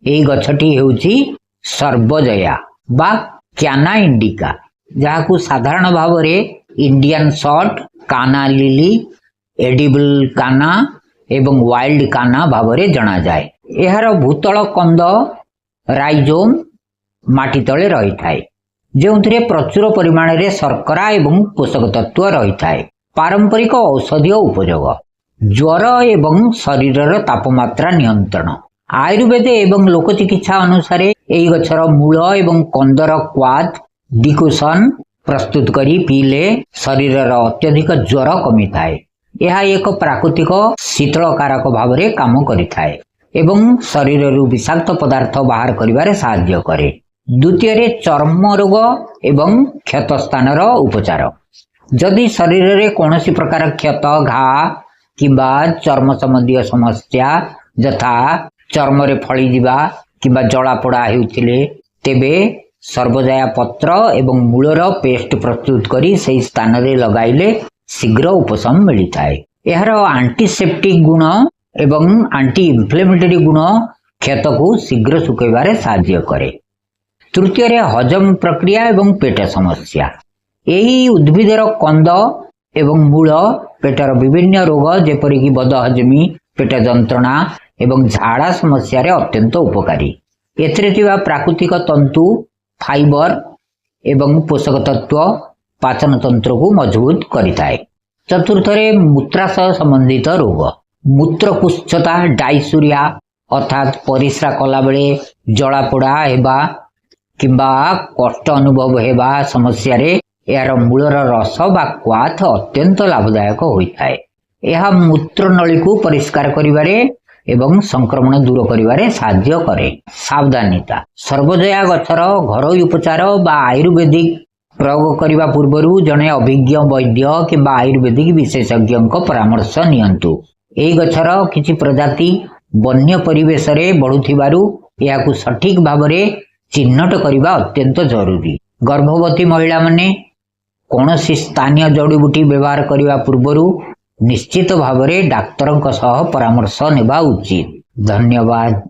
एई गछटी हेउची सर्वजया बा क्याना इंडिका, जहाकू साधारण भाव इंडियन शॉर्ट काना लिली, एडिबल काना एवं वाइल्ड काना भाव जना जाए। एहार भूतल कंद राइजोम माटी तले रही थाए, जो प्रचुर परिमाण रे शर्करा एवं पोषक तत्व रही थाए। पारंपरिक औषधीय उपयोग, ज्वर एवं शरीर तापमात्रा नियंत्रण। आयुर्वेद एवं लोकचिकित्सा अनुसार एई गछर मूल एवं कंदर क्वाथ डिकोसन प्रस्तुत करी पीले शरीर अत्यधिक ज्वर कमी थाए। यह एक प्राकृतिक शीतलकारक भाव में काम करिथाए एवं शरीर विषाक्त पदार्थ बाहर करिबारे सहाय्य करे। द्वितीय चर्म रोग एवं क्षत स्थान उपचार। जदि शरीर रे कौनसी प्रकार क्षत घा किंबा चर्म संबंधी समस्या यथा चर्म रे फली जिबा किंबा जलापोड़ा हेउथिले तेबे सर्वजया पत्र एवं मूलर पेस्ट प्रस्तुत करी सही स्थान रे लगाइले शीघ्र उपशम मिलिथाए। एहार एंटीसेप्टिक गुण एवं एंटी इन्फ्लेमेटरी गुण क्षत को शीघ्र सुखाइबारे सहाय्य करे। तृतीय हजम प्रक्रिया एवं पेट समस्या। यही उद्भिदर कंद एवं मूल पेटर विभिन्न रोग जेपरिक बदहजमी, पेट जंत्रणा एवं झाड़ा समस्या रे अत्यंत उपकारी। एथिरे थिबा प्राकृतिक तंतु, फाइबर एवं पोषक तत्व पाचन तंत्र को मजबूत करिथाए। चतुर्थरे मूत्राशय संबंधित रोग, मूत्रकुष्ठता, डायसूरिया अर्थात परिस्रा कला बेले जलापोड़ा हेबा किंबा कष्ट अनुभव हेबा समस्या रे यार मूलर रस बा क्वाथ अत्यंत लाभदायक होइथाए। यह मूत्रनली को परिष्कार करिबारे एवं संक्रमण दूर करिबारे सहाय्य करे। सावधानिता, सर्वजया गछर घरोई उपचार बा आयुर्वेदिक प्रयोग करने पूर्व जड़े अभिज्ञ वैद्य किंबा आयुर्वेदिक विशेषज्ञ परामर्श नियंतु। एई गछर किछि प्रजाति वन्य परिवेश रे बढ़ुथिबारु याकू सठिक भाव में चिन्हट करने अत्यंत जरूरी। गर्भवती महिला माने कौनसी स्थानीय जड़ीबूटी व्यवहार करने पूर्व निश्चित भाव में डाक्तर सह परामर्श नेबा उचित। धन्यवाद।